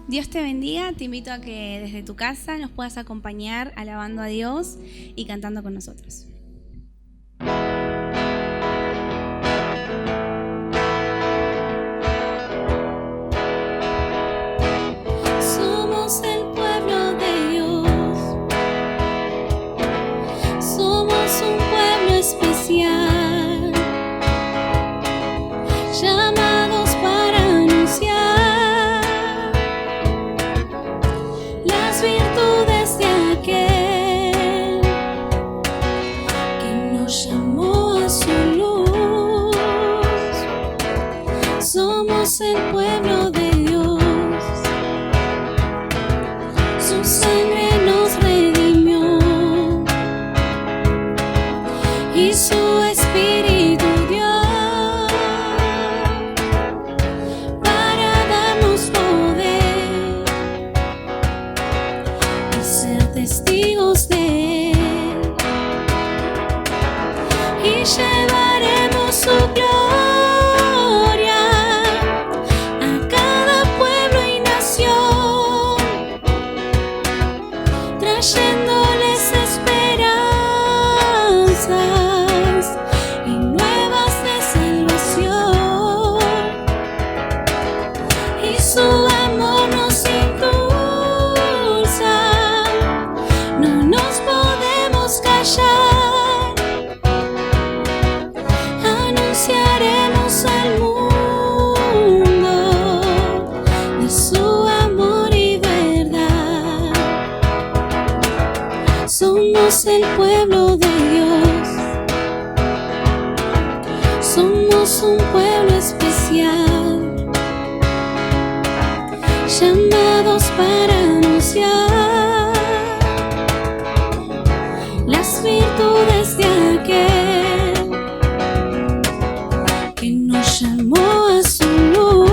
Dios te bendiga, te invito a que desde tu casa nos puedas acompañar alabando a Dios y cantando con nosotros. Somos el pueblo de Dios, somos un pueblo especial, llamados para anunciar las virtudes de aquel que nos llamó a su luz. Somos el pueblo de Dios, su sangre nos redimió y su Espíritu dio para darnos poder y ser testigos de Él, y llevaremos su gloria a cada pueblo y nación, trayéndoles esperanzas y nuevas de salvación, y su amor nos impulsa, no nos podemos callar, anunciaremos al mundo de su amor y verdad. Somos el pueblo de Dios, somos un pueblo especial, llamados para anunciar las virtudes de aquel que nos llamó a su luz.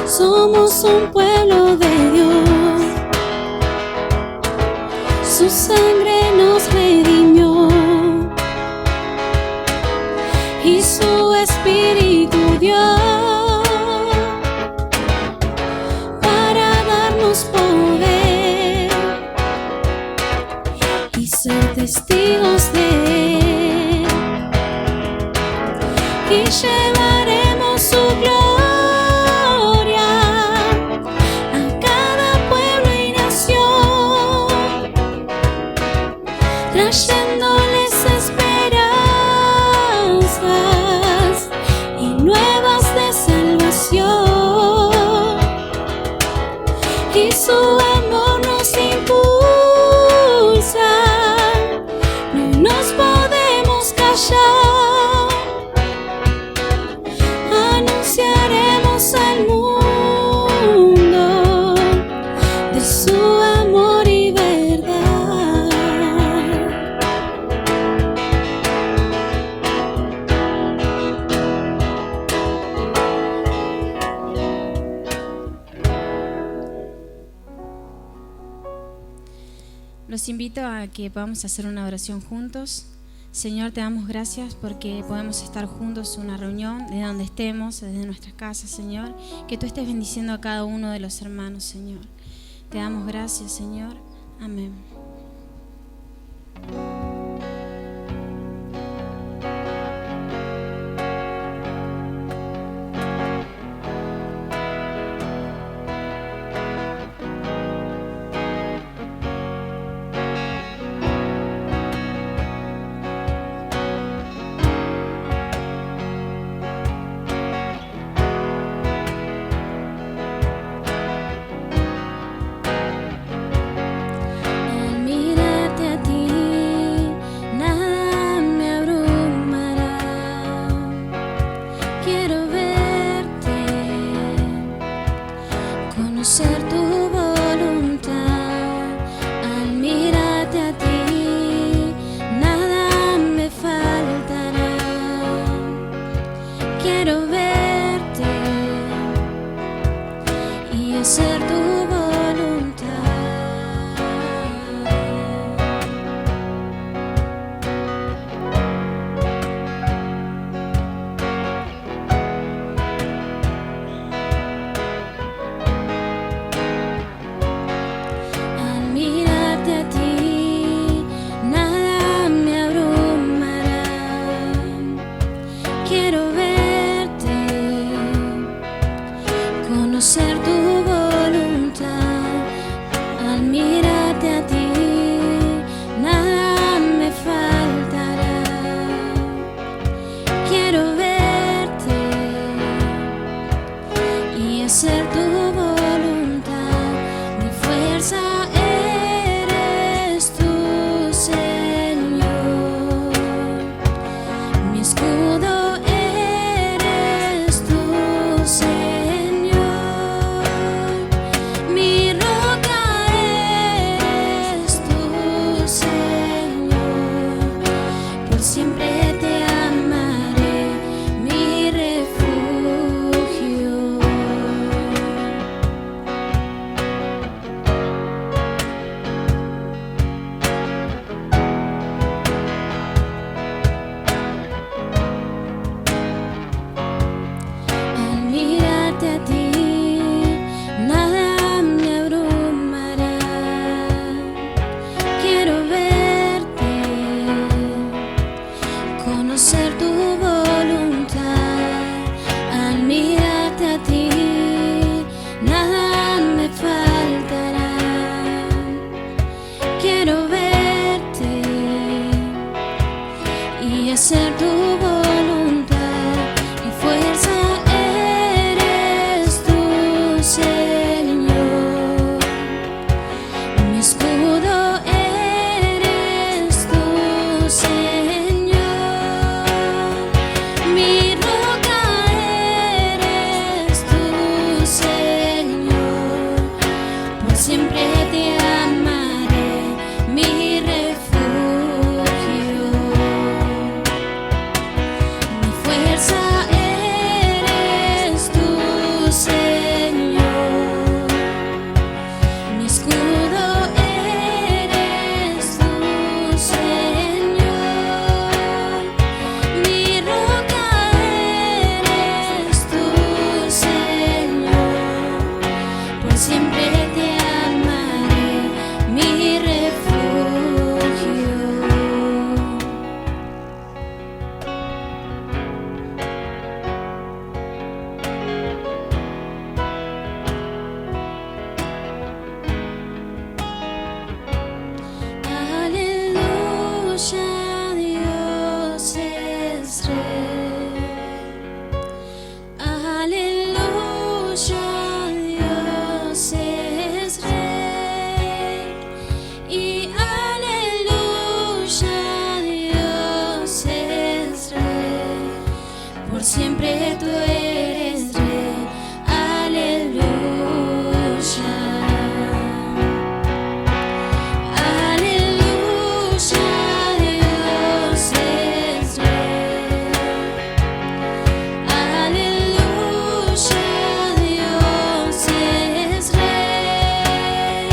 Somos un pueblo de Dios, su sangre nos redimió y su Espíritu dio para darnos poder y ser testigos de Él, y llevaremos su gloria a cada pueblo y nación, trayéndoles esperanzas y nuevas de salvación, y su amor nos impulsa, no nos podemos callar, anunciaremos al mundo de su amor y verdad. Los invito a que podamos hacer una oración juntos. Señor, te damos gracias porque podemos estar juntos en una reunión, de donde estemos, desde nuestras casas, Señor. Que tú estés bendiciendo a cada uno de los hermanos, Señor. Te damos gracias, Señor. Amén. Al mirarte a ti, nada me abrumará. Quiero verte, conocer tu voluntad. Al mirarte a ti, nada me faltará. Quiero verte y hacer tu voluntad. siempre te amaré, mi refugio. Aleluya, Dios es Rey. Aleluya, Dios es Rey. Y aleluya, Dios es Rey. Por siempre tú eres Rey. Aleluya. Aleluya, Dios es Rey. Aleluya, Dios es Rey.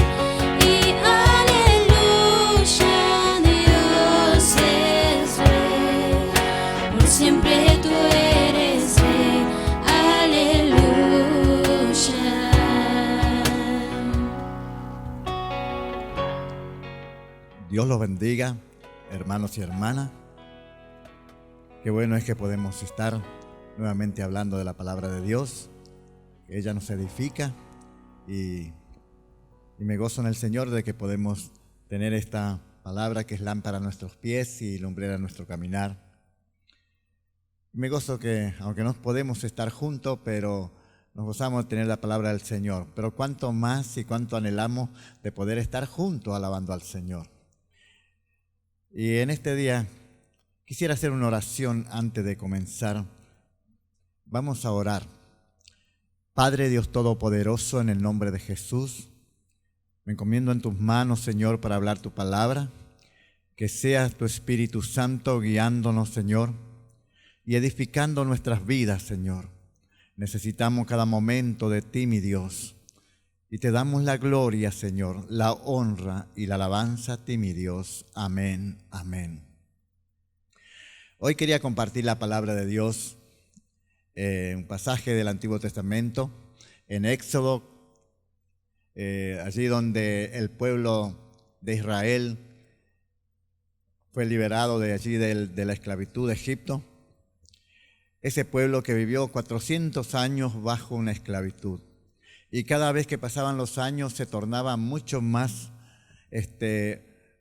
Y aleluya, Dios es Rey. Por siempre tú eres Rey. Aleluya. Dios los bendiga, hermanos y hermanas. Qué bueno es que podemos estar nuevamente hablando de la palabra de Dios, que ella nos edifica y me gozo en el Señor de que podemos tener esta palabra que es lámpara a nuestros pies y lumbrera a nuestro caminar. Me gozo que, aunque no podemos estar juntos, pero nos gozamos de tener la palabra del Señor. Pero cuánto más y cuánto anhelamos de poder estar juntos alabando al Señor. Y en este día quisiera hacer una oración antes de comenzar. Vamos a orar. Padre Dios Todopoderoso, en el nombre de Jesús, me encomiendo en tus manos, Señor, para hablar tu palabra. Que sea tu Espíritu Santo guiándonos, Señor, y edificando nuestras vidas, Señor. Necesitamos cada momento de ti, mi Dios. Y te damos la gloria, Señor, la honra y la alabanza a ti, mi Dios. Amén, amén. Hoy quería compartir la palabra de Dios, un pasaje del Antiguo Testamento, en Éxodo, allí donde el pueblo de Israel fue liberado de allí de la esclavitud de Egipto. Ese pueblo que vivió 400 años bajo una esclavitud. Y cada vez que pasaban los años se tornaba mucho más,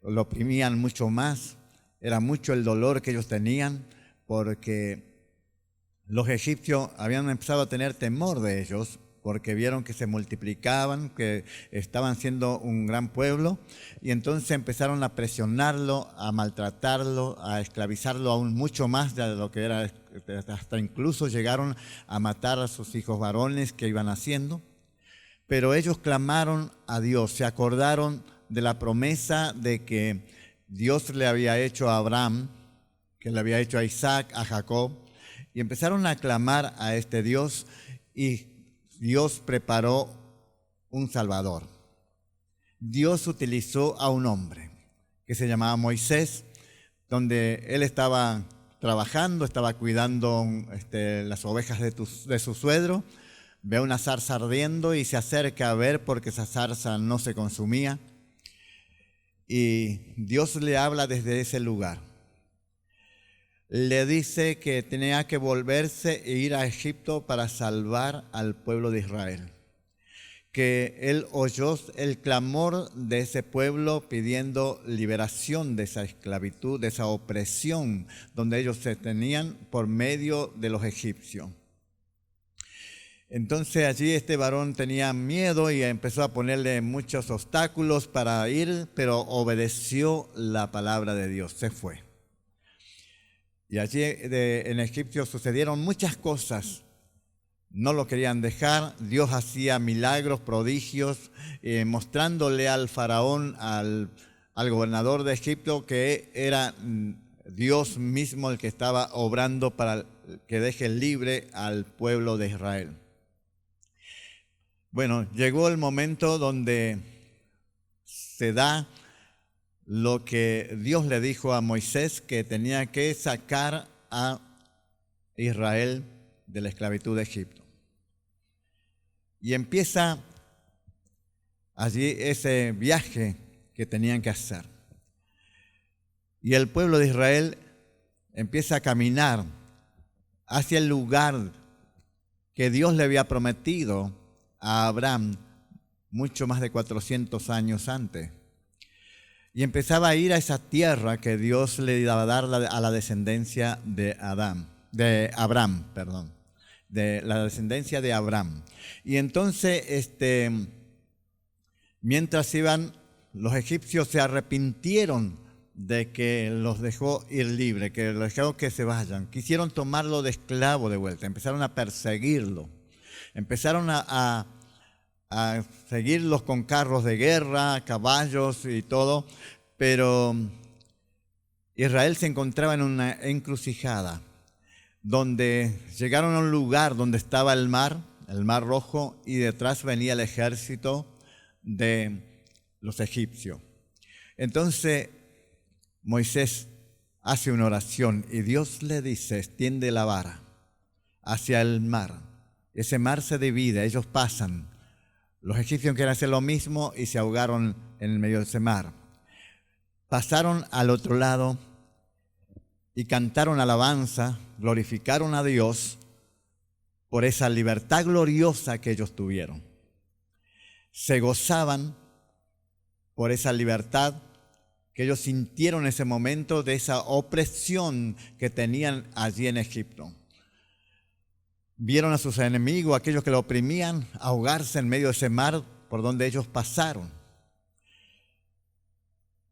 lo oprimían mucho más. Era mucho el dolor que ellos tenían porque los egipcios habían empezado a tener temor de ellos porque vieron que se multiplicaban, que estaban siendo un gran pueblo y entonces empezaron a presionarlo, a maltratarlo, a esclavizarlo aún mucho más de lo que era, hasta incluso llegaron a matar a sus hijos varones que iban haciendo. Pero ellos clamaron a Dios, se acordaron de la promesa de que Dios le había hecho a Abraham, que le había hecho a Isaac, a Jacob, y empezaron a clamar a este Dios y Dios preparó un Salvador. Dios utilizó a un hombre que se llamaba Moisés, donde él estaba trabajando, estaba cuidando las ovejas de su suegro. Ve una zarza ardiendo y se acerca a ver porque esa zarza no se consumía. Y Dios le habla desde ese lugar. Le dice que tenía que volverse e ir a Egipto para salvar al pueblo de Israel. Que él oyó el clamor de ese pueblo pidiendo liberación de esa esclavitud, de esa opresión donde ellos se tenían por medio de los egipcios. Entonces allí este varón tenía miedo y empezó a ponerle muchos obstáculos para ir, pero obedeció la palabra de Dios, se fue. Y allí en Egipto sucedieron muchas cosas, no lo querían dejar, Dios hacía milagros, prodigios, mostrándole al faraón, al gobernador de Egipto, que era Dios mismo el que estaba obrando para que deje libre al pueblo de Israel. Bueno, llegó el momento donde se da lo que Dios le dijo a Moisés, que tenía que sacar a Israel de la esclavitud de Egipto. Y empieza allí ese viaje que tenían que hacer. Y el pueblo de Israel empieza a caminar hacia el lugar que Dios le había prometido a Abraham mucho más de 400 años antes. Y empezaba a ir a esa tierra que Dios le iba a dar a la descendencia de Abraham. De la descendencia de Abraham. Y entonces, mientras iban, los egipcios se arrepintieron de que los dejó ir libre, que los dejó que se vayan. Quisieron tomarlo de esclavo de vuelta, empezaron a perseguirlo. Empezaron a seguirlos con carros de guerra, caballos y todo, pero Israel se encontraba en una encrucijada, donde llegaron a un lugar donde estaba el Mar Rojo, y detrás venía el ejército de los egipcios. Entonces Moisés hace una oración y Dios le dice: extiende la vara hacia el mar. Ese mar se divide, ellos pasan. Los egipcios quieren hacer lo mismo y se ahogaron en el medio de ese mar. Pasaron al otro lado y cantaron alabanza, glorificaron a Dios por esa libertad gloriosa que ellos tuvieron. Se gozaban por esa libertad que ellos sintieron en ese momento de esa opresión que tenían allí en Egipto. Vieron a sus enemigos, aquellos que lo oprimían, ahogarse en medio de ese mar por donde ellos pasaron.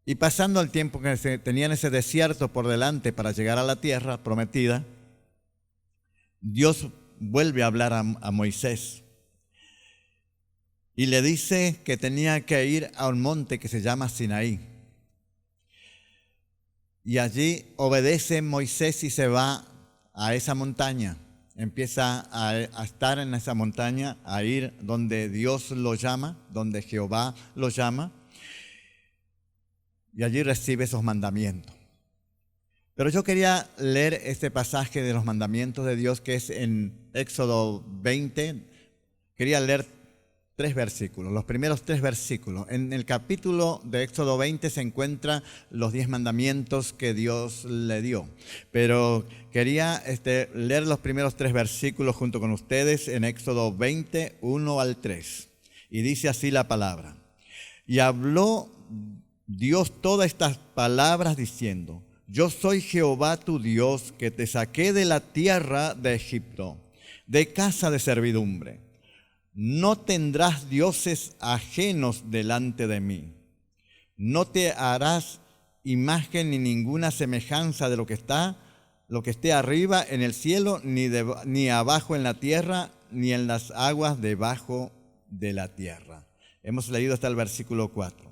Y pasando el tiempo que tenían ese desierto por delante para llegar a la tierra prometida, Dios vuelve a hablar a Moisés y le dice que tenía que ir a un monte que se llama Sinaí. Y allí obedece Moisés y se va a esa montaña. Empieza a estar en esa montaña, a ir donde Dios lo llama, donde Jehová lo llama, y allí recibe esos mandamientos. Pero yo quería leer este pasaje de los mandamientos de Dios, que es en Éxodo 20. Quería leer 3 versículos, los primeros 3 versículos. En el capítulo de Éxodo 20 se encuentran los 10 mandamientos que Dios le dio. Pero quería leer los primeros 3 versículos junto con ustedes en Éxodo 20, 1 al 3. Y dice así la palabra: y habló Dios todas estas palabras diciendo: yo soy Jehová tu Dios, que te saqué de la tierra de Egipto, de casa de servidumbre. No tendrás dioses ajenos delante de mí. No te harás imagen ni ninguna semejanza de lo que esté arriba en el cielo, ni abajo en la tierra, ni en las aguas debajo de la tierra. Hemos leído hasta el versículo 4.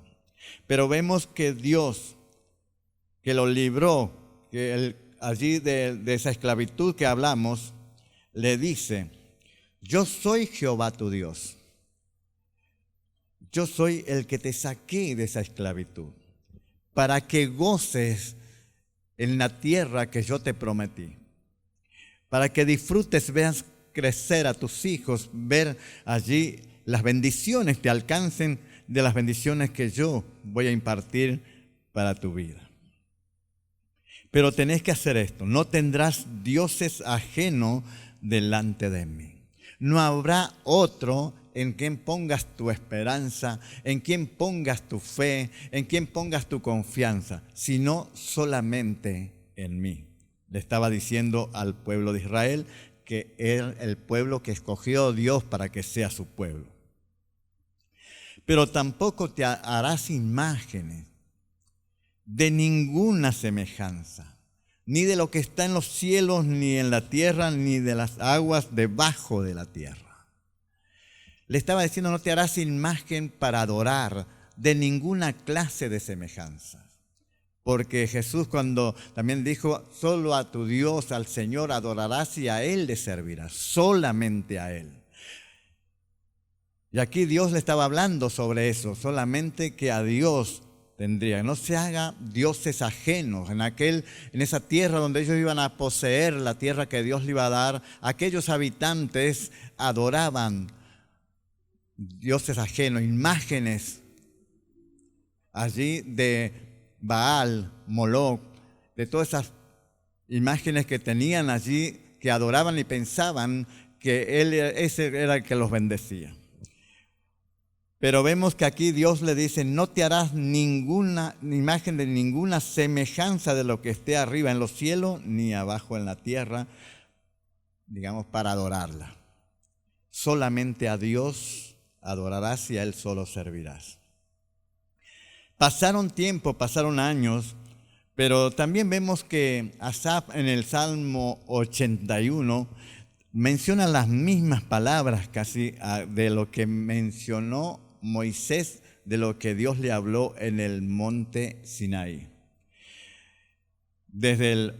Pero vemos que Dios, que lo libró, que allí de esa esclavitud que hablamos, le dice: yo soy Jehová tu Dios. Yo soy el que te saqué de esa esclavitud, para que goces en la tierra que yo te prometí, para que disfrutes, veas crecer a tus hijos, ver allí las bendiciones te alcancen de las bendiciones que yo voy a impartir para tu vida. Pero tenés que hacer esto: no tendrás dioses ajenos delante de mí. No habrá otro en quien pongas tu esperanza, en quien pongas tu fe, en quien pongas tu confianza, sino solamente en mí. Le estaba diciendo al pueblo de Israel que era el pueblo que escogió Dios para que sea su pueblo. Pero tampoco te harás imágenes de ninguna semejanza, ni de lo que está en los cielos, ni en la tierra, ni de las aguas debajo de la tierra. Le estaba diciendo: no te harás imagen para adorar de ninguna clase de semejanza. Porque Jesús cuando también dijo: solo a tu Dios, al Señor adorarás y a Él le servirás, solamente a Él. Y aquí Dios le estaba hablando sobre eso, solamente que a Dios tendría. No se haga dioses ajenos. En esa tierra donde ellos iban a poseer, la tierra que Dios le iba a dar, aquellos habitantes adoraban dioses ajenos, imágenes allí de Baal, Moloch, de todas esas imágenes que tenían allí, que adoraban y pensaban que ese era el que los bendecía. Pero vemos que aquí Dios le dice, no te harás ninguna imagen de ninguna semejanza de lo que esté arriba en los cielos ni abajo en la tierra, digamos, para adorarla. Solamente a Dios adorarás y a Él solo servirás. Pasaron tiempo, pasaron años, pero también vemos que Asaf en el Salmo 81 menciona las mismas palabras casi de lo que mencionó Moisés, de lo que Dios le habló en el monte Sinaí. Desde el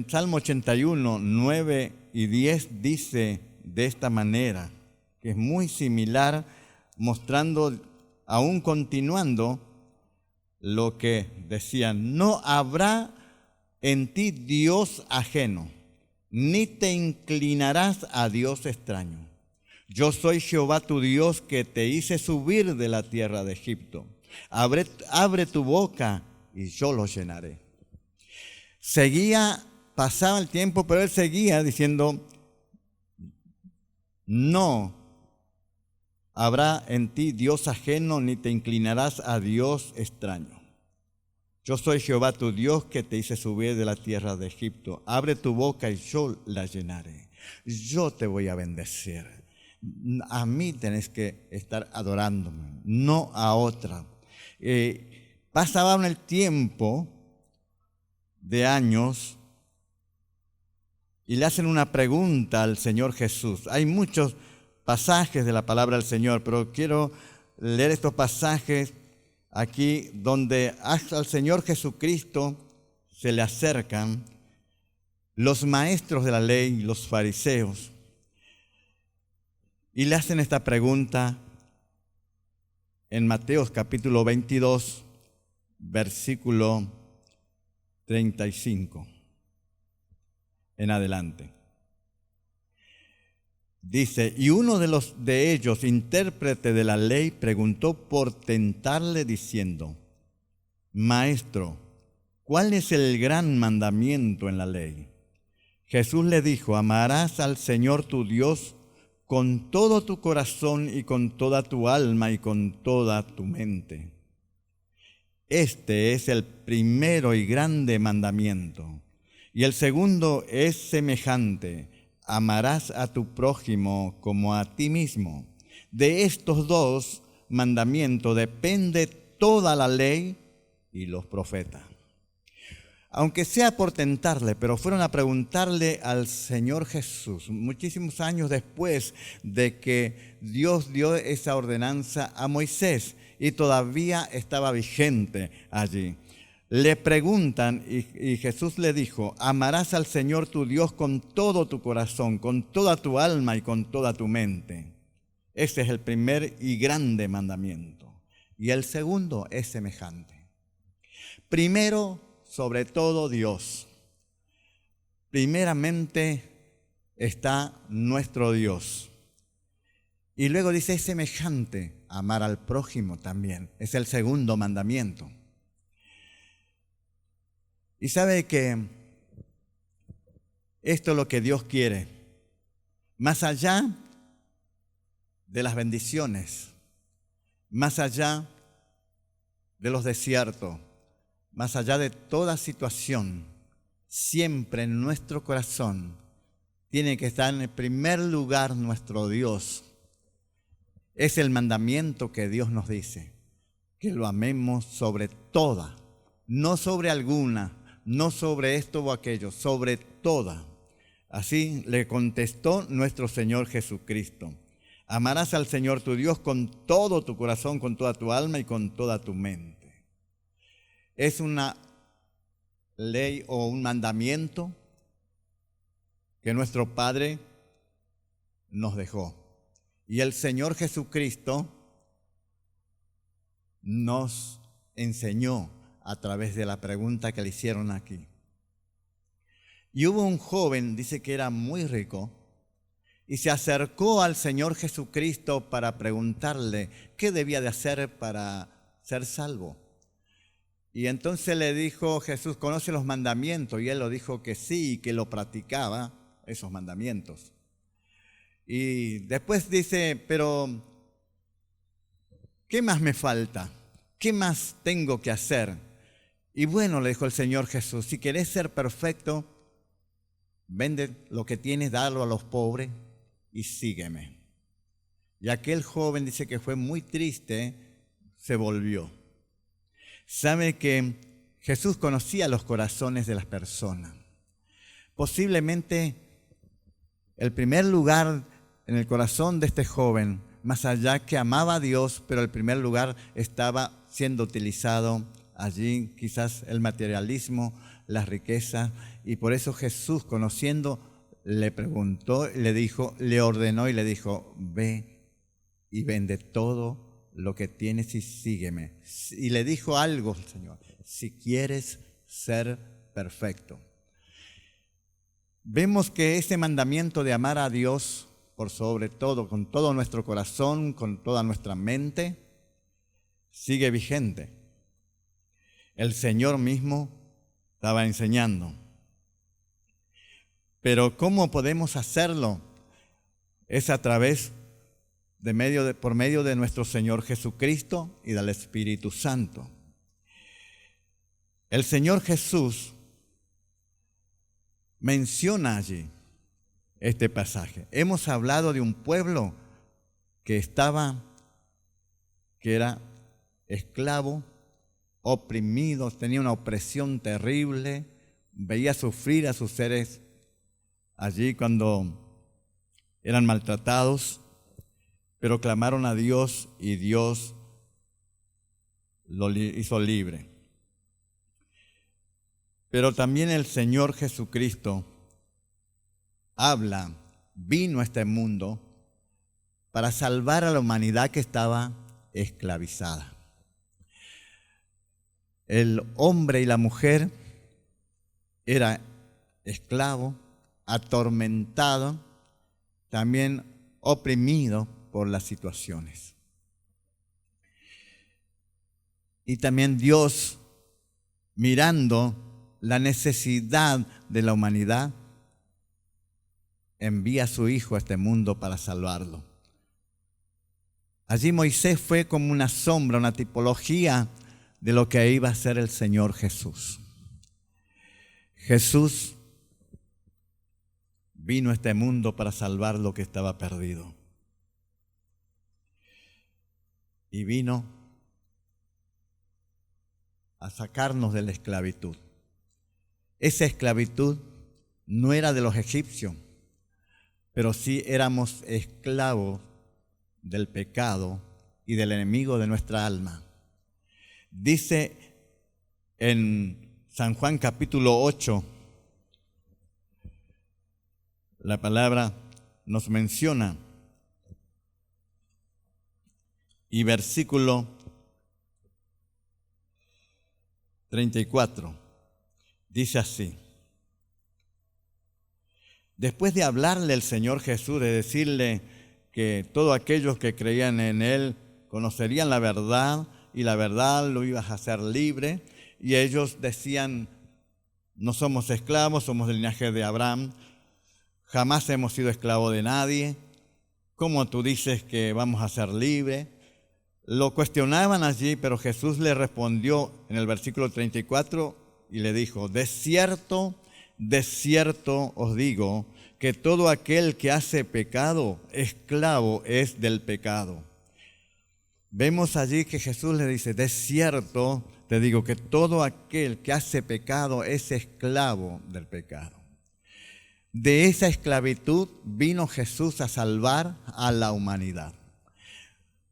Salmo 81, 9 y 10 dice de esta manera, que es muy similar, mostrando, aún continuando, lo que decían: no habrá en ti Dios ajeno, ni te inclinarás a Dios extraño. Yo soy Jehová tu Dios, que te hice subir de la tierra de Egipto. Abre tu boca y yo lo llenaré. Pasaba el tiempo, pero él seguía diciendo: no habrá en ti Dios ajeno, ni te inclinarás a Dios extraño. Yo soy Jehová tu Dios, que te hice subir de la tierra de Egipto. Abre tu boca y yo la llenaré. Yo te voy a bendecir. A mí tenés que estar adorándome, no a otra. Pasaba el tiempo de años y le hacen una pregunta al Señor Jesús. Hay muchos pasajes de la palabra del Señor, pero quiero leer estos pasajes aquí donde al Señor Jesucristo se le acercan los maestros de la ley, los fariseos, y le hacen esta pregunta en Mateo capítulo 22, versículo 35 en adelante. Dice: y uno de ellos, intérprete de la ley, preguntó por tentarle diciendo: Maestro, ¿cuál es el gran mandamiento en la ley? Jesús le dijo: amarás al Señor tu Dios con todo tu corazón y con toda tu alma y con toda tu mente. Este es el primero y grande mandamiento. Y el segundo es semejante: amarás a tu prójimo como a ti mismo. De estos dos mandamientos depende toda la ley y los profetas. Aunque sea por tentarle, pero fueron a preguntarle al Señor Jesús muchísimos años después de que Dios dio esa ordenanza a Moisés y todavía estaba vigente allí. Le preguntan y Jesús le dijo: amarás al Señor tu Dios con todo tu corazón, con toda tu alma y con toda tu mente. Ese es el primer y grande mandamiento. Y el segundo es semejante. Primero, sobre todo, Dios. Primeramente está nuestro Dios. Y luego dice: es semejante, amar al prójimo también. Es el segundo mandamiento. Y sabe que esto es lo que Dios quiere. Más allá de las bendiciones, más allá de los desiertos, más allá de toda situación, siempre en nuestro corazón tiene que estar en el primer lugar nuestro Dios. Es el mandamiento que Dios nos dice, que lo amemos sobre toda, no sobre alguna, no sobre esto o aquello, sobre toda. Así le contestó nuestro Señor Jesucristo: amarás al Señor tu Dios con todo tu corazón, con toda tu alma y con toda tu mente. Es una ley o un mandamiento que nuestro Padre nos dejó. Y el Señor Jesucristo nos enseñó a través de la pregunta que le hicieron aquí. Y hubo un joven, dice que era muy rico, y se acercó al Señor Jesucristo para preguntarle qué debía de hacer para ser salvo. Y entonces le dijo Jesús, ¿conoce los mandamientos? Y él lo dijo que sí, y que lo practicaba, esos mandamientos. Y después dice, pero ¿qué más me falta? ¿Qué más tengo que hacer? Y bueno, le dijo el Señor Jesús, si querés ser perfecto, vende lo que tienes, dalo a los pobres y sígueme. Y aquel joven dice que fue muy triste, se volvió. Sabe que Jesús conocía los corazones de las personas. Posiblemente el primer lugar en el corazón de este joven, más allá que amaba a Dios, pero el primer lugar estaba siendo utilizado allí, quizás el materialismo, las riquezas, y por eso Jesús, conociendo, le preguntó, le dijo, le ordenó y le dijo, ve y vende todo lo que tienes y sígueme. Y le dijo algo al Señor, si quieres ser perfecto. Vemos que ese mandamiento de amar a Dios por sobre todo, con todo nuestro corazón, con toda nuestra mente, sigue vigente. El Señor mismo estaba enseñando. Pero ¿cómo podemos hacerlo? Es a través por medio de nuestro Señor Jesucristo y del Espíritu Santo. El Señor Jesús menciona allí este pasaje. Hemos hablado de un pueblo que era esclavo, oprimido, tenía una opresión terrible, veía sufrir a sus seres allí cuando eran maltratados, pero clamaron a Dios y Dios lo hizo libre. Pero también el Señor Jesucristo vino a este mundo para salvar a la humanidad que estaba esclavizada. El hombre y la mujer era esclavo, atormentado, también oprimido por las situaciones. Y también Dios, mirando la necesidad de la humanidad, envía a su Hijo a este mundo para salvarlo. Allí Moisés fue como una sombra, una tipología de lo que iba a ser el Señor Jesús. Jesús vino a este mundo para salvar lo que estaba perdido. Y vino a sacarnos de la esclavitud. Esa esclavitud no era de los egipcios, pero sí éramos esclavos del pecado y del enemigo de nuestra alma. Dice en San Juan capítulo 8, la palabra nos menciona, y versículo 34, dice así. Después de hablarle el Señor Jesús, de decirle que todos aquellos que creían en Él conocerían la verdad y la verdad lo ibas a hacer libre, y ellos decían, no somos esclavos, somos del linaje de Abraham, jamás hemos sido esclavos de nadie, ¿cómo tú dices que vamos a ser libres? Lo cuestionaban allí, pero Jesús le respondió en el versículo 34 y le dijo, de cierto os digo que todo aquel que hace pecado, esclavo es del pecado. Vemos allí que Jesús le dice, de cierto te digo que todo aquel que hace pecado es esclavo del pecado. De esa esclavitud vino Jesús a salvar a la humanidad.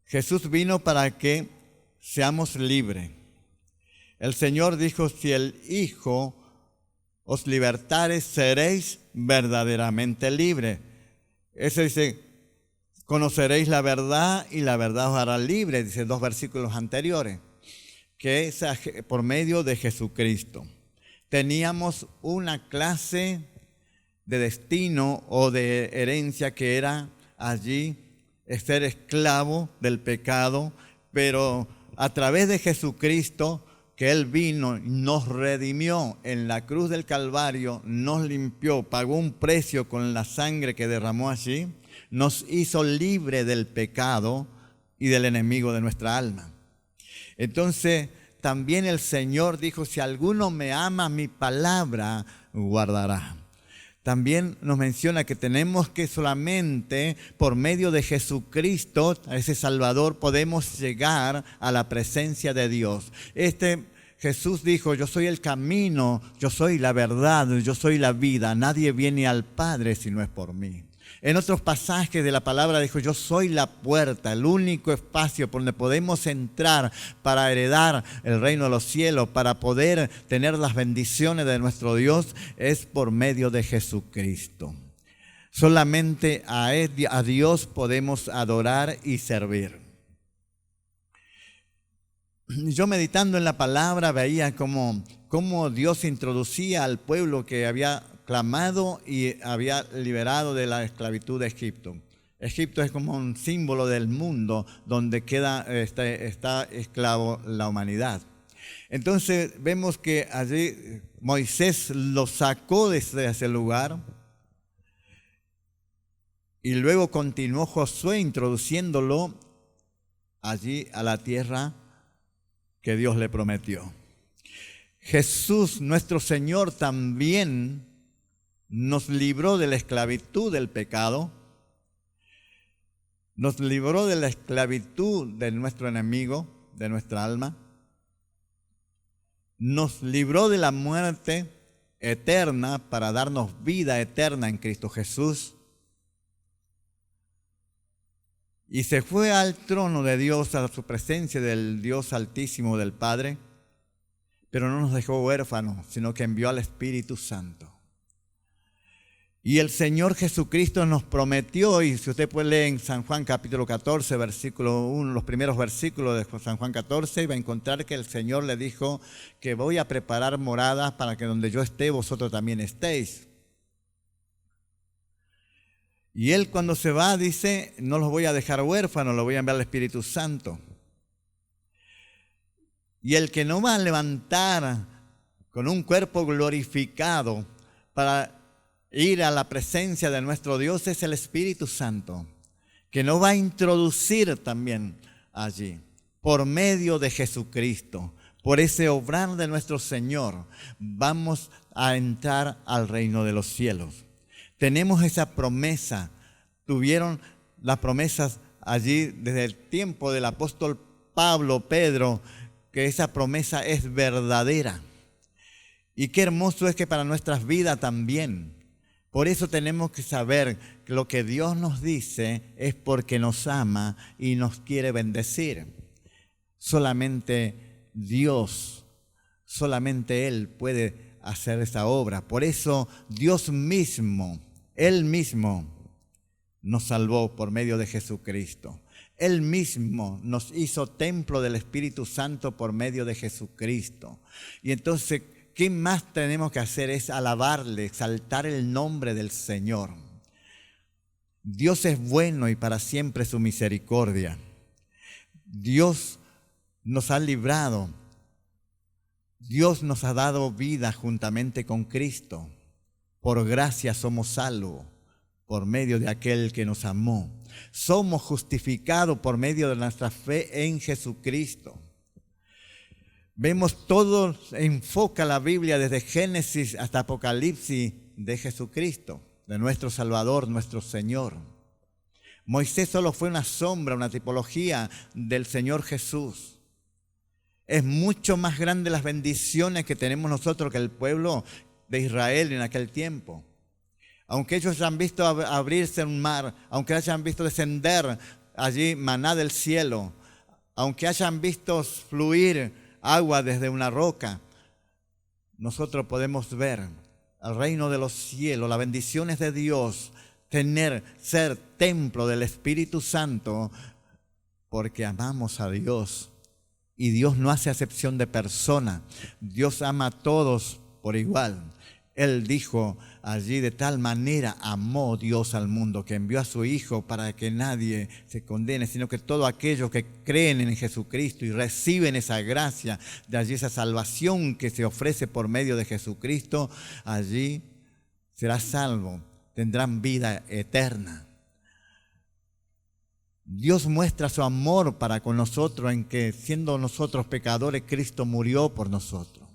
Jesús vino para que seamos libres. El Señor dijo, si el Hijo os libertare, seréis verdaderamente libres. Eso dice, conoceréis la verdad y la verdad os hará libre, dice 2 versículos anteriores, que es por medio de Jesucristo. Teníamos una clase de destino o de herencia que era allí ser esclavo del pecado, pero a través de Jesucristo, que Él vino, nos redimió en la cruz del Calvario, nos limpió, pagó un precio con la sangre que derramó allí, nos hizo libre del pecado y del enemigo de nuestra alma. Entonces, también el Señor dijo, si alguno me ama, mi palabra guardará. También nos menciona que tenemos que solamente por medio de Jesucristo, a ese Salvador, podemos llegar a la presencia de Dios. Jesús dijo, yo soy el camino, yo soy la verdad, yo soy la vida. Nadie viene al Padre si no es por mí. En otros pasajes de la palabra dijo, yo soy la puerta, el único espacio por donde podemos entrar para heredar el reino de los cielos, para poder tener las bendiciones de nuestro Dios, es por medio de Jesucristo. Solamente a Dios podemos adorar y servir. Yo meditando en la palabra veía cómo Dios introducía al pueblo que había clamado y había liberado de la esclavitud de Egipto. Egipto es como un símbolo del mundo donde está esclavo la humanidad. Entonces vemos que allí Moisés lo sacó desde ese lugar y luego continuó Josué introduciéndolo allí a la tierra que Dios le prometió. Jesús, nuestro Señor, también nos libró de la esclavitud del pecado, nos libró de la esclavitud de nuestro enemigo, de nuestra alma, nos libró de la muerte eterna para darnos vida eterna en Cristo Jesús, y se fue al trono de Dios, a su presencia del Dios Altísimo, del Padre, pero no nos dejó huérfanos, sino que envió al Espíritu Santo. Y el Señor Jesucristo nos prometió, y si usted puede leer en San Juan capítulo 14, versículo 1, los primeros versículos de San Juan 14, va a encontrar que el Señor le dijo que voy a preparar moradas para que donde yo esté, vosotros también estéis. Y Él cuando se va dice, no los voy a dejar huérfanos, los voy a enviar al Espíritu Santo. Y el que no va a levantar con un cuerpo glorificado para ir a la presencia de nuestro Dios es el Espíritu Santo, que nos va a introducir también allí, por medio de Jesucristo. Por ese obrar de nuestro Señor, vamos a entrar al reino de los cielos. Tenemos esa promesa, tuvieron las promesas allí desde el tiempo del apóstol Pablo, Pedro, que esa promesa es verdadera. Y qué hermoso es que para nuestras vidas también. Por eso tenemos que saber que lo que Dios nos dice es porque nos ama y nos quiere bendecir. Solamente Dios, solamente Él puede hacer esa obra. Por eso Dios mismo, Él mismo nos salvó por medio de Jesucristo. Él mismo nos hizo templo del Espíritu Santo por medio de Jesucristo. Y entonces, ¿qué más tenemos que hacer? Es alabarle, exaltar el nombre del Señor. Dios es bueno y para siempre su misericordia. Dios nos ha librado. Dios nos ha dado vida juntamente con Cristo. Por gracia somos salvos, por medio de aquel que nos amó. Somos justificados por medio de nuestra fe en Jesucristo. Vemos todo, enfoca la Biblia desde Génesis hasta Apocalipsis de Jesucristo, de nuestro Salvador, nuestro Señor. Moisés solo fue una sombra, una tipología del Señor Jesús. Es mucho más grande las bendiciones que tenemos nosotros que el pueblo de Israel en aquel tiempo. Aunque ellos hayan visto abrirse un mar, aunque hayan visto descender allí maná del cielo, aunque hayan visto fluir agua desde una roca, nosotros podemos ver el reino de los cielos, las bendiciones de Dios, ser templo del Espíritu Santo, porque amamos a Dios. Y Dios no hace acepción de persona. Dios ama a todos por igual. Él dijo allí: de tal manera amó Dios al mundo que envió a su Hijo para que nadie se condene, sino que todos aquellos que creen en Jesucristo y reciben esa gracia, de allí esa salvación que se ofrece por medio de Jesucristo, allí será salvo, tendrán vida eterna. Dios muestra su amor para con nosotros en que, siendo nosotros pecadores, Cristo murió por nosotros.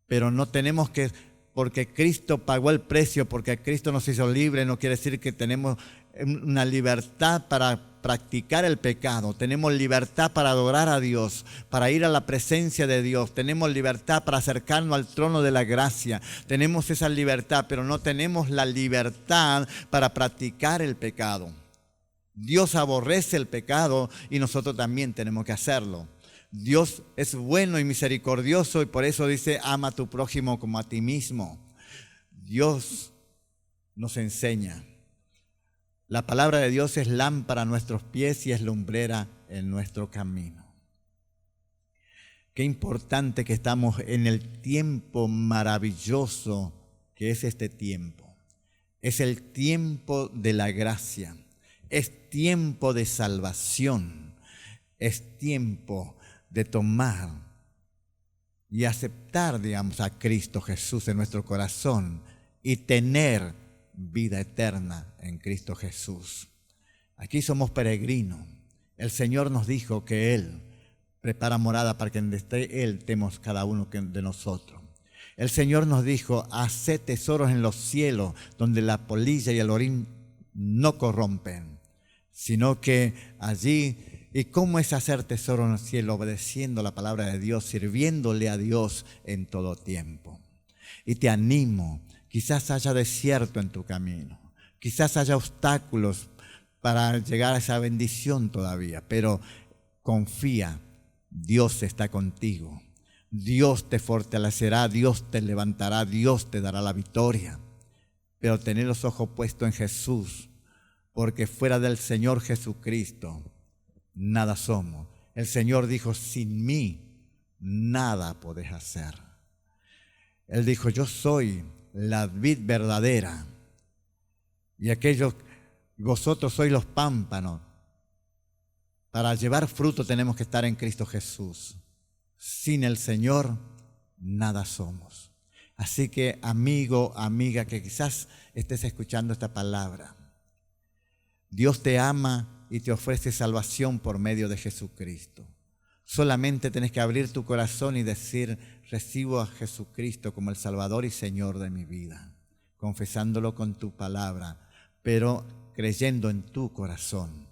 Pero no tenemos que, porque Cristo pagó el precio, porque Cristo nos hizo libres, no quiere decir que tenemos una libertad para practicar el pecado. Tenemos libertad para adorar a Dios, para ir a la presencia de Dios. Tenemos libertad para acercarnos al trono de la gracia. Tenemos esa libertad, pero no tenemos la libertad para practicar el pecado. Dios aborrece el pecado y nosotros también tenemos que hacerlo. Dios es bueno y misericordioso y por eso dice: ama a tu prójimo como a ti mismo. Dios nos enseña. La palabra de Dios es lámpara a nuestros pies y es lumbrera en nuestro camino. Qué importante que estamos en el tiempo maravilloso que es este tiempo. Es el tiempo de la gracia. Es tiempo de salvación. Es tiempo de tomar y aceptar, digamos, a Cristo Jesús en nuestro corazón y tener vida eterna en Cristo Jesús. Aquí somos peregrinos. El Señor nos dijo que Él prepara morada para que donde esté Él estemos cada uno de nosotros. El Señor nos dijo: haced tesoros en los cielos, donde la polilla y el orín no corrompen, sino que allí. ¿Y cómo es hacer tesoro en el cielo? Obedeciendo la palabra de Dios, sirviéndole a Dios en todo tiempo. Y te animo, quizás haya desierto en tu camino, quizás haya obstáculos para llegar a esa bendición todavía, pero confía, Dios está contigo. Dios te fortalecerá, Dios te levantará, Dios te dará la victoria. Pero tener los ojos puestos en Jesús, porque fuera del Señor Jesucristo nada somos. El Señor dijo: sin mí nada podés hacer. Él dijo: yo soy la vid verdadera y vosotros sois los pámpanos. Para llevar fruto tenemos que estar en Cristo Jesús. Sin el Señor nada somos. Así que, amigo, amiga, que quizás estés escuchando esta palabra, Dios te ama y te ofrece salvación por medio de Jesucristo. Solamente tenés que abrir tu corazón y decir: recibo a Jesucristo como el Salvador y Señor de mi vida, confesándolo con tu palabra, pero creyendo en tu corazón.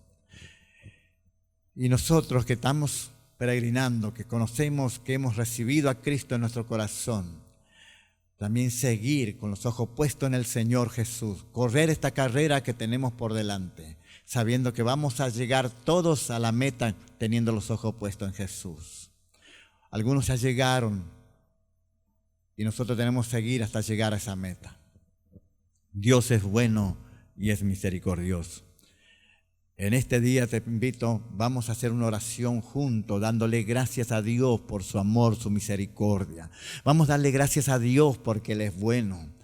Y nosotros que estamos peregrinando, que conocemos que hemos recibido a Cristo en nuestro corazón, también seguir con los ojos puestos en el Señor Jesús, correr esta carrera que tenemos por delante, sabiendo que vamos a llegar todos a la meta teniendo los ojos puestos en Jesús. Algunos ya llegaron y nosotros tenemos que seguir hasta llegar a esa meta. Dios es bueno y es misericordioso. En este día te invito, vamos a hacer una oración juntos, dándole gracias a Dios por su amor, su misericordia. Vamos a darle gracias a Dios porque Él es bueno.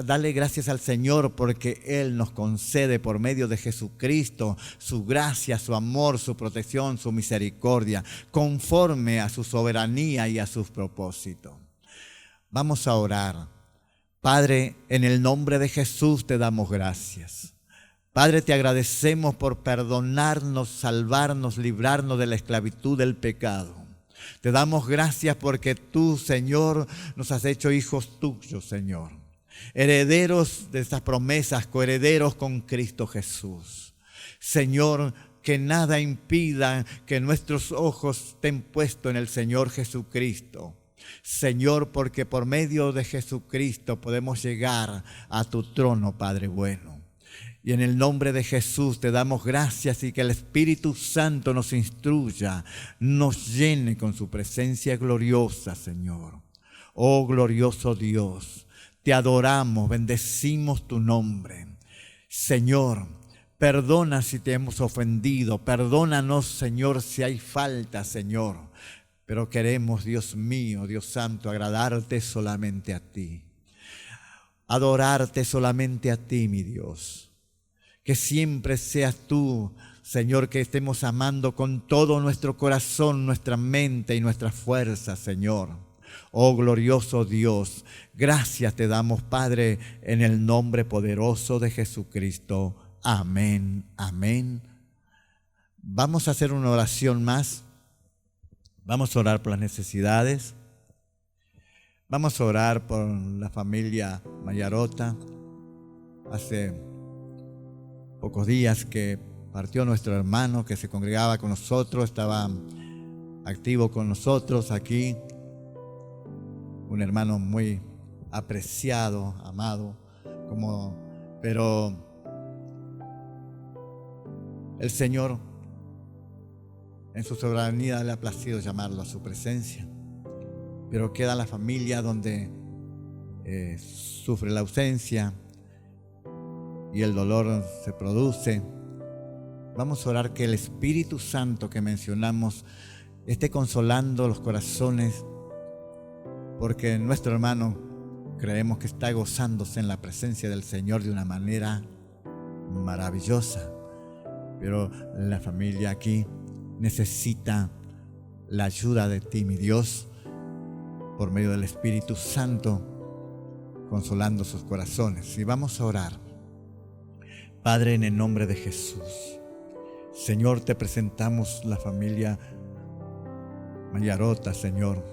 Darle gracias al Señor porque Él nos concede por medio de Jesucristo su gracia, su amor, su protección, su misericordia, conforme a su soberanía y a sus propósitos. Vamos a orar. Padre, en el nombre de Jesús te damos gracias. Padre, te agradecemos por perdonarnos, salvarnos, librarnos de la esclavitud del pecado. Te damos gracias porque tú, Señor, nos has hecho hijos tuyos, Señor. Herederos de estas promesas, coherederos con Cristo Jesús. Señor, que nada impida que nuestros ojos estén puestos en el Señor Jesucristo. Señor, porque por medio de Jesucristo podemos llegar a tu trono, Padre bueno. Y en el nombre de Jesús te damos gracias y que el Espíritu Santo nos instruya, nos llene con su presencia gloriosa, Señor. Oh glorioso Dios, te adoramos, bendecimos tu nombre. Señor, perdona si te hemos ofendido, perdónanos, Señor, si hay falta, Señor. pero queremos, Dios mío, Dios Santo, agradarte solamente a ti, adorarte solamente a ti, mi Dios. Que siempre seas tú, Señor, que estemos amando con todo nuestro corazón, nuestra mente y nuestra fuerza, Señor. Oh glorioso Dios, gracias te damos, Padre, en el nombre poderoso de Jesucristo. Amén, amén. Vamos a hacer una oración más. Vamos a orar por las necesidades. Vamos a orar por la familia Mayarota. Hace pocos días que partió nuestro hermano que se congregaba con nosotros, estaba activo con nosotros aquí. Un hermano muy apreciado, amado, pero el Señor en su soberanía le ha placido llamarlo a su presencia. Pero queda la familia donde sufre la ausencia y el dolor se produce. Vamos a orar que el Espíritu Santo que mencionamos esté consolando los corazones, porque nuestro hermano creemos que está gozándose en la presencia del Señor de una manera maravillosa. Pero la familia aquí necesita la ayuda de ti, mi Dios, por medio del Espíritu Santo, consolando sus corazones. Y vamos a orar. Padre, en el nombre de Jesús, Señor, te presentamos la familia Mayarota, Señor.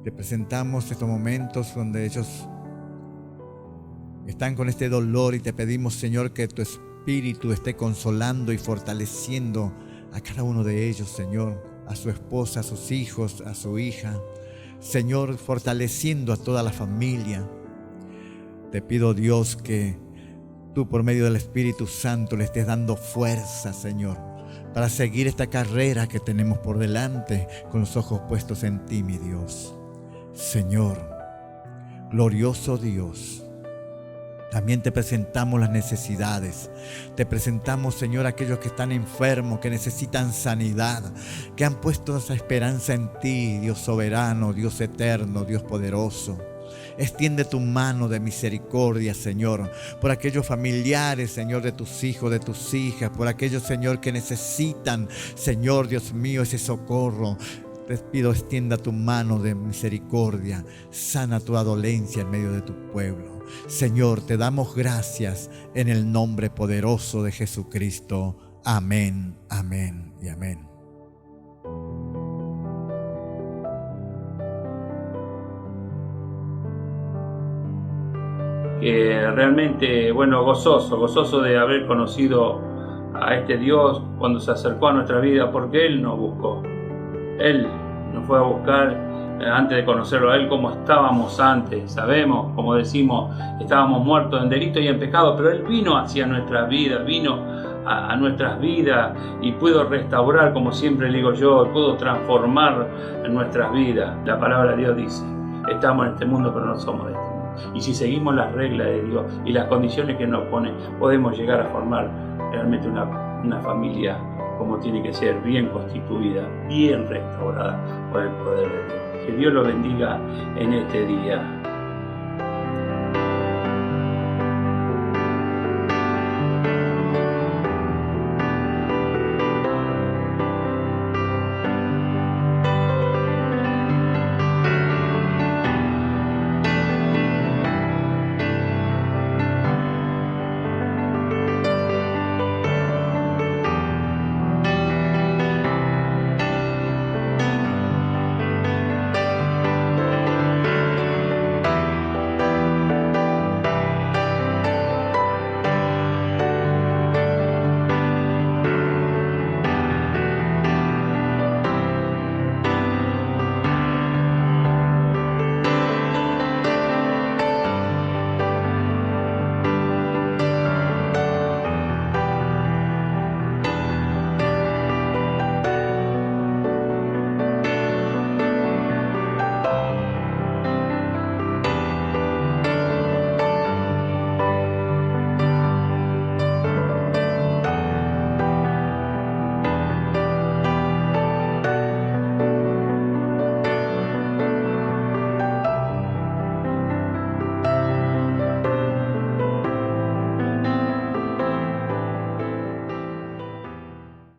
Te presentamos estos momentos donde ellos están con este dolor y te pedimos, Señor, que tu Espíritu esté consolando y fortaleciendo a cada uno de ellos, Señor, a su esposa, a sus hijos, a su hija. Señor, fortaleciendo a toda la familia. Te pido, Dios, que tú por medio del Espíritu Santo le estés dando fuerza, Señor, para seguir esta carrera que tenemos por delante con los ojos puestos en ti, mi Dios. Señor, glorioso Dios, también te presentamos las necesidades. Te presentamos, Señor, aquellos que están enfermos, que necesitan sanidad, que han puesto esa esperanza en ti, Dios soberano, Dios eterno, Dios poderoso. Extiende tu mano de misericordia, Señor, por aquellos familiares, Señor, de tus hijos, de tus hijas, por aquellos, Señor, que necesitan, Señor, Dios mío, ese socorro. Te pido, extienda tu mano de misericordia, sana toda dolencia en medio de tu pueblo. Señor, te damos gracias en el nombre poderoso de Jesucristo. Amén, amén y amén. Realmente, gozoso de haber conocido a este Dios cuando se acercó a nuestra vida, porque Él nos buscó. Él nos fue a buscar antes de conocerlo a Él como estábamos antes. Sabemos, como decimos, estábamos muertos en delito y en pecado, pero Él vino hacia nuestras vidas, vino a nuestras vidas y pudo restaurar, como siempre le digo yo, pudo transformar nuestras vidas. La palabra de Dios dice, estamos en este mundo, pero no somos de este mundo. Y si seguimos las reglas de Dios y las condiciones que nos pone, podemos llegar a formar realmente una familia como tiene que ser, bien constituida, bien restaurada por el poder de Dios. Que Dios lo bendiga en este día.